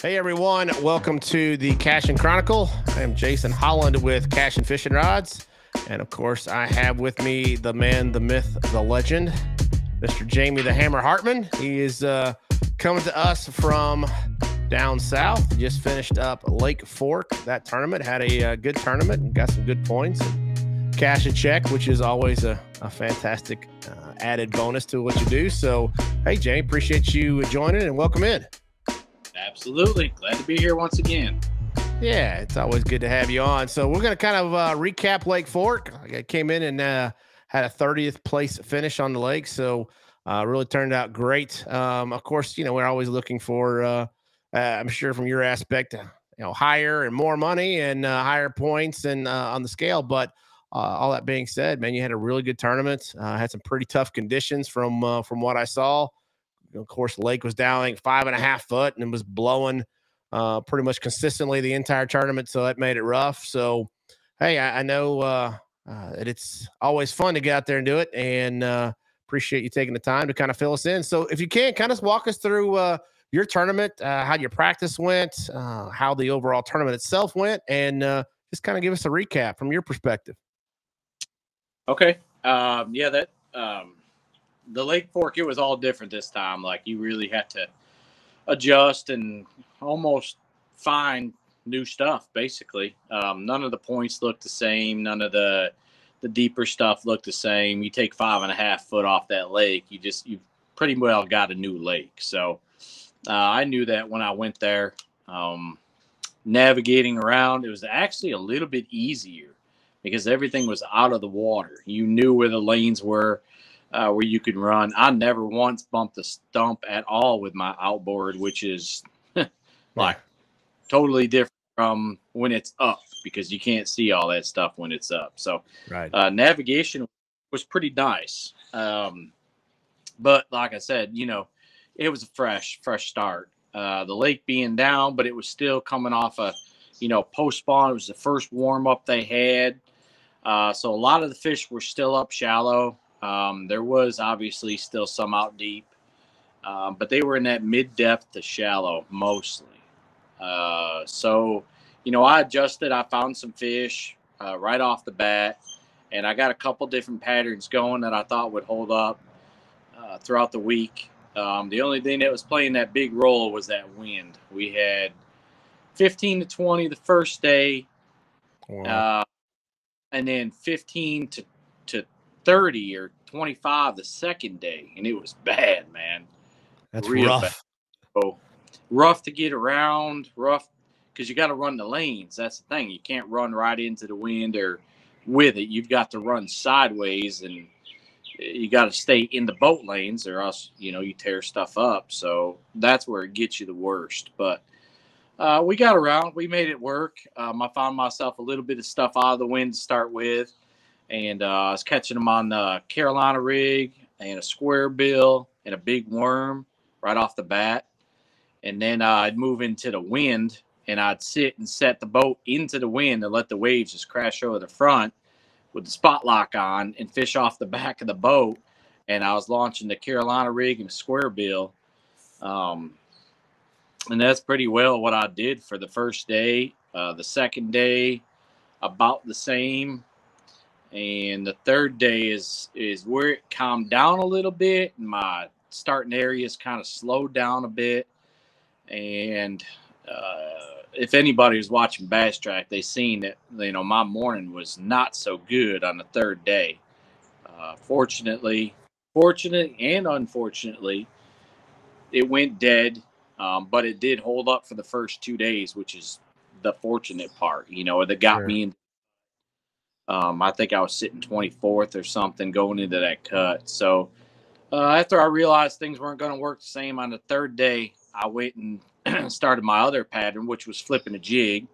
Hey everyone, welcome to the Cashion Chronicle. I am Jason Holland with Cashion Fishing Rods. And of course, I have with me the man, the myth, the legend, Mr. Jamie the Hammer Hartman. He is coming to us from down south. Just finished up Lake Fork. That tournament had a good tournament and got some good points. And cash a check, which is always a fantastic added bonus to what you do. So, hey, Jamie, appreciate you joining and welcome in. Absolutely. Glad to be here once again. Yeah, it's always good to have you on. So we're going to kind of recap Lake Fork. I came in and had a 30th place finish on the lake. So really turned out great. Of course, we're always looking for, I'm sure from your aspect, higher and more money and higher points and on the scale. But all that being said, man, you had a really good tournament. Had some pretty tough conditions from what I saw. Of course, the lake was down like 5.5 foot and it was blowing pretty much consistently the entire tournament. So that made it rough. So, hey, I know that it's always fun to get out there and do it, and appreciate you taking the time to kind of fill us in. So if you can, kind of walk us through your tournament, how your practice went, how the overall tournament itself went, and just kind of give us a recap from your perspective. Okay. The Lake Fork, it was all different this time. Like, you really had to adjust and almost find new stuff, basically. None of the points looked the same. None of the deeper stuff looked the same. You take 5.5 foot off that lake, you pretty well got a new lake. So I knew that when I went there. Navigating around, it was actually a little bit easier because everything was out of the water. You knew where the lanes were, where you could run. I never once bumped the stump at all with my outboard, which is like totally different from when it's up, because you can't see all that stuff when it's up. So navigation was pretty nice. But like I said, it was a fresh start. The lake being down, but it was still coming off post spawn. It was the first warm up they had. So a lot of the fish were still up shallow. There was obviously still some out deep, but they were in that mid depth to shallow mostly. So I adjusted. I found some fish right off the bat, and I got a couple different patterns going that I thought would hold up throughout the week. The only thing that was playing that big role was that wind. We had 15 to 20 the first day, Wow. and then 15 to 30 or 25 the second day, and it was bad, man. That's Real bad. rough. So rough to get around, rough because you got to run the lanes. That's the thing. You can't run right into the wind or with it. You've got to run sideways, and you got to stay in the boat lanes, or else you tear stuff up. So that's where it gets you the worst. But we got around. We made it work. I found myself a little bit of stuff out of the wind to start with, and I was catching them on the Carolina rig and a square bill and a big worm right off the bat. And then I'd move into the wind, and I'd sit and set the boat into the wind and let the waves just crash over the front with the spot lock on and fish off the back of the boat. And I was launching the Carolina rig and a square bill. And that's pretty well what I did for the first day. The second day, about the same. And the third day is where it calmed down a little bit, and my starting areas kind of slowed down a bit. And if anybody was watching Bass Track, they seen that my morning was not so good on the third day. Fortunately and unfortunately, it went dead, but it did hold up for the first 2 days, which is the fortunate part. That got me in. I think I was sitting 24th or something going into that cut. So after I realized things weren't going to work the same on the third day, I went and started my other pattern, which was flipping a jig.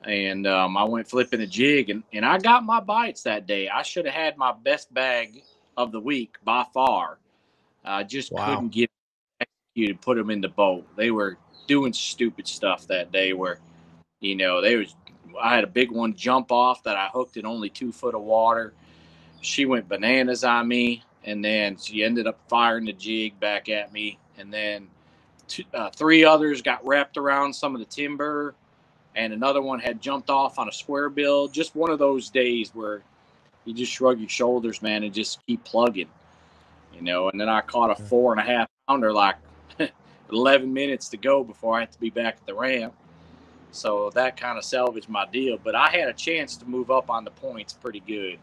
And I went flipping a jig, and I got my bites that day. I should have had my best bag of the week by far. I just couldn't get executed, put them in the boat. They were doing stupid stuff that day where, I had a big one jump off that I hooked in only 2 foot of water. She went bananas on me, and then she ended up firing the jig back at me. And then three others got wrapped around some of the timber, and another one had jumped off on a square bill. Just one of those days where you just shrug your shoulders, man, and just keep plugging, And then I caught a 4.5 pounder, like 11 minutes to go before I had to be back at the ramp. So that kind of salvaged my deal. But I had a chance to move up on the points pretty good.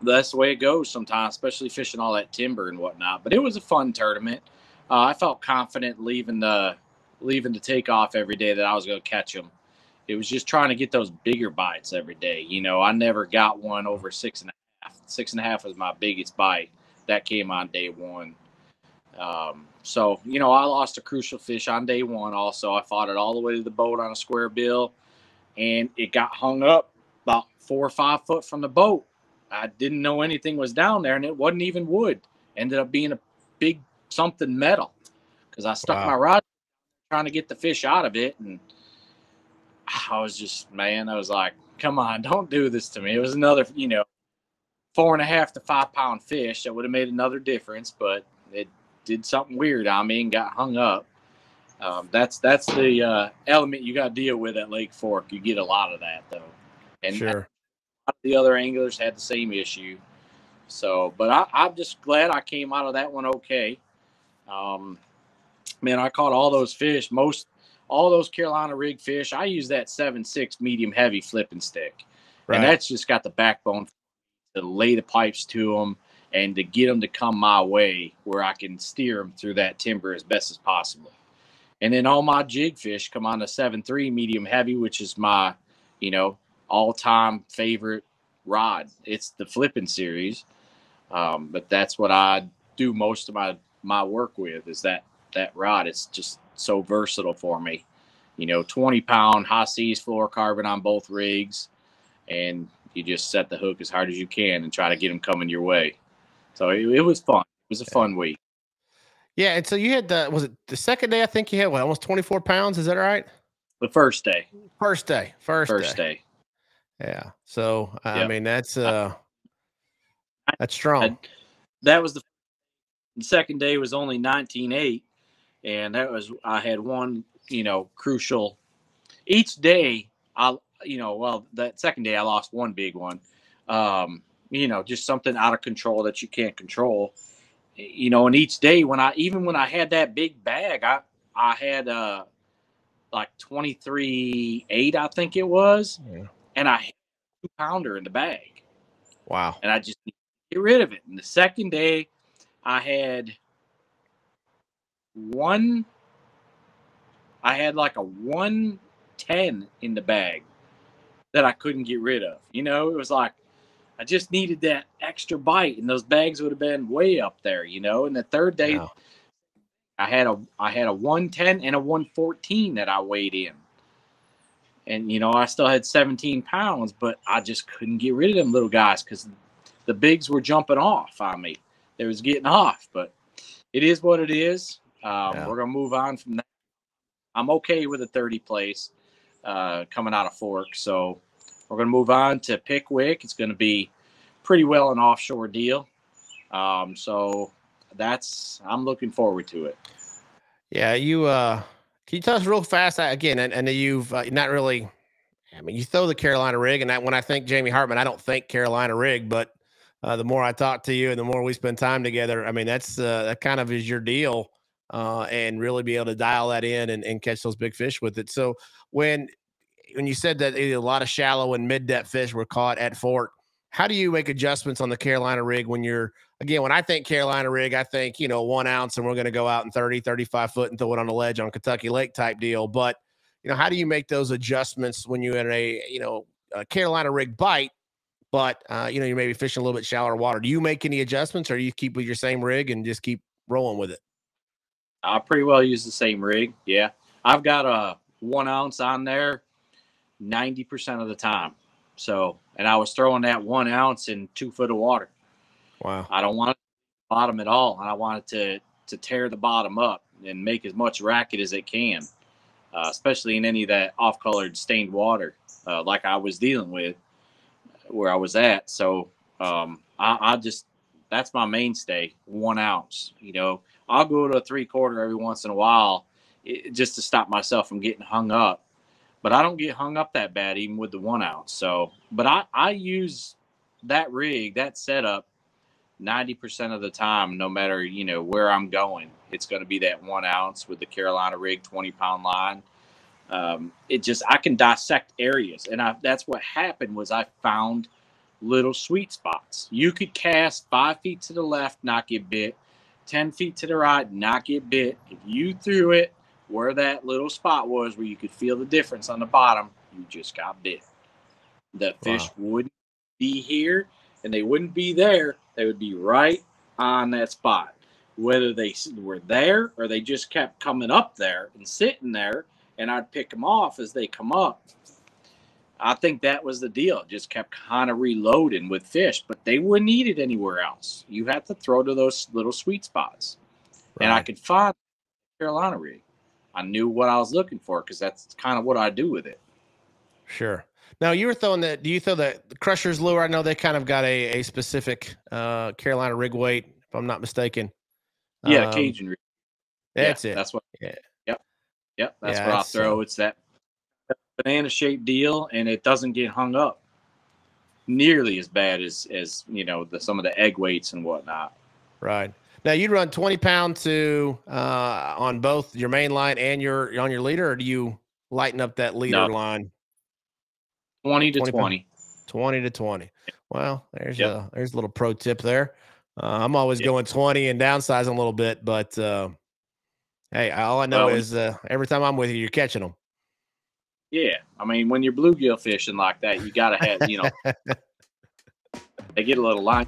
That's the way it goes sometimes, especially fishing all that timber and whatnot. But it was a fun tournament. I felt confident leaving the takeoff every day that I was going to catch them. It was just trying to get those bigger bites every day. I never got one over 6.5. 6.5 was my biggest bite. That came on day one. So, I lost a crucial fish on day one also. I fought it all the way to the boat on a square bill, and it got hung up about 4 or 5 foot from the boat. I didn't know anything was down there, and it wasn't even wood. Ended up being a big something metal because I stuck my rod trying to get the fish out of it, and I was like, come on, don't do this to me. It was another, 4.5 to 5 pound fish that would have made another difference, but it did something weird on me and got hung up. That's the element you got to deal with at Lake Fork. You get a lot of that, though. And sure. The other anglers had the same issue. So, but I'm just glad I came out of that one okay. Man, I caught all those fish, all those Carolina rig fish. I use that 7.6 medium heavy flipping stick. Right. And that's just got the backbone to lay the pipes to them and to get them to come my way where I can steer them through that timber as best as possible. And then all my jig fish come on the 7.3 medium heavy, which is my, all-time favorite rod. It's the flipping series. But that's what I do most of my work with is that rod. It's just so versatile for me. 20-pound high seas fluorocarbon on both rigs, and you just set the hook as hard as you can and try to get them coming your way. So it was fun. It was a fun week. Yeah, and so you had was it the second day? I think you had almost 24 pounds. Is that right? The first day. First day. Yeah. So I mean that's strong. That was the second day was only 19.8, and I had one crucial. Each day that second day I lost one big one. Just something out of control that you can't control. And each day when I had that big bag, I had like 23.8, I think it was, and I had a 2-pounder in the bag. Wow! And I just need to get rid of it. And the second day, I had like a 110 in the bag that I couldn't get rid of. It was like I just needed that extra bite, and those bags would have been way up there. And the third day, wow. I had a 110 and a 114 that I weighed in. And, I still had 17 pounds, but I just couldn't get rid of them little guys because the bigs were jumping off on me. They was getting off, but it is what it is. We're going to move on from that. I'm okay with a 30 place coming out of Fork. So we're going to move on to Pickwick. It's going to be pretty well an offshore deal. So I'm looking forward to it. Yeah, can you tell us real fast again? And you've not really. I mean, you throw the Carolina rig, and when I think Jamie Hartman, I don't think Carolina rig. But the more I talk to you, and the more we spend time together, I mean, that kind of is your deal, and really be able to dial that in and catch those big fish with it. So when you said that a lot of shallow and mid depth fish were caught at Fork, how do you make adjustments on the Carolina rig when I think Carolina rig, I think, 1 ounce and we're going to go out in 30, 35 foot and throw it on a ledge on Kentucky Lake type deal. But, how do you make those adjustments when you're in a Carolina rig bite, but, you may be fishing a little bit shallower water? Do you make any adjustments or do you keep with your same rig and just keep rolling with it? I pretty well use the same rig. Yeah. I've got a 1 ounce on there 90% of the time. So, and I was throwing that 1 ounce in 2 foot of water. Wow. I don't want it to bottom at all. And I want it to tear the bottom up and make as much racket as it can, especially in any of that off-colored stained water like I was dealing with where I was at. So I just, that's my mainstay, 1 ounce. I'll go to a 3/4 every once in a while, just to stop myself from getting hung up. But I don't get hung up that bad, even with the 1 ounce. So, but I use that rig, that setup, 90% of the time, no matter, where I'm going. It's going to be that 1 ounce with the Carolina rig, 20-pound line. I can dissect areas. And that's what happened was I found little sweet spots. You could cast 5 feet to the left, not get bit, 10 feet to the right, not get bit. If you threw it where that little spot was where you could feel the difference on the bottom, you just got bit. The fish wouldn't be here and they wouldn't be there. They would be right on that spot. Whether they were there or they just kept coming up there and sitting there, and I'd pick them off as they come up. I think that was the deal. It just kept kind of reloading with fish, but they wouldn't eat it anywhere else. You had to throw to those little sweet spots. Right. And I could find Carolina rig. I knew what I was looking for because that's kind of what I do with it. Sure. Now you were throwing that. Do you throw the Crusher's lure? I know they kind of got a specific Carolina rig weight, if I'm not mistaken. Yeah, Cajun rig. That's it. That's what. Yeah. Yep. That's what I throw. It's that banana shaped deal, and it doesn't get hung up nearly as bad as some of the egg weights and whatnot. Right. Now you'd run 20 pound to on both your main line and on your leader, or do you lighten up that leader line? 20 to 20. 20 to 20. Well, there's a little pro tip there. I'm always going 20 and downsizing a little bit, but hey, all I know is every time I'm with you, you're catching them. Yeah, I mean, when you're bluegill fishing like that, you gotta have, they get a little line.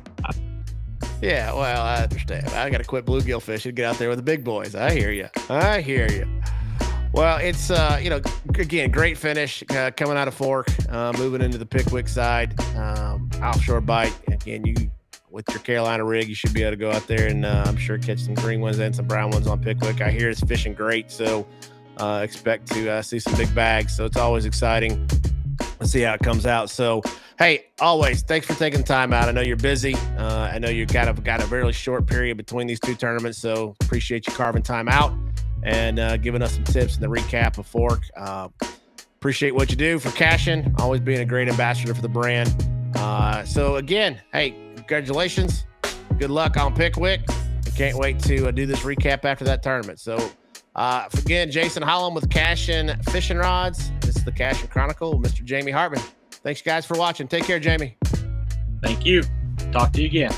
Yeah, well, I understand. I got to quit bluegill fishing, get out there with the big boys. I hear you. Well, it's, again, great finish coming out of Fork, moving into the Pickwick side, offshore bite. Again, with your Carolina rig, you should be able to go out there and I'm sure catch some green ones and some brown ones on Pickwick. I hear it's fishing great, so expect to see some big bags. So it's always exciting. Let's see how it comes out. So, hey, always, thanks for taking time out. I know you're busy. I know you've got a really short period between these two tournaments, so appreciate you carving time out and giving us some tips in the recap of Fork. Appreciate what you do for Cashion, always being a great ambassador for the brand. So, again, hey, congratulations. Good luck on Pickwick. I can't wait to do this recap after that tournament. So, again, Jason Holland with Cashion Fishing Rods. This is the Cashion Chronicle with Mr. Jamie Hartman. Thanks, guys, for watching. Take care, Jamie. Thank you. Talk to you again.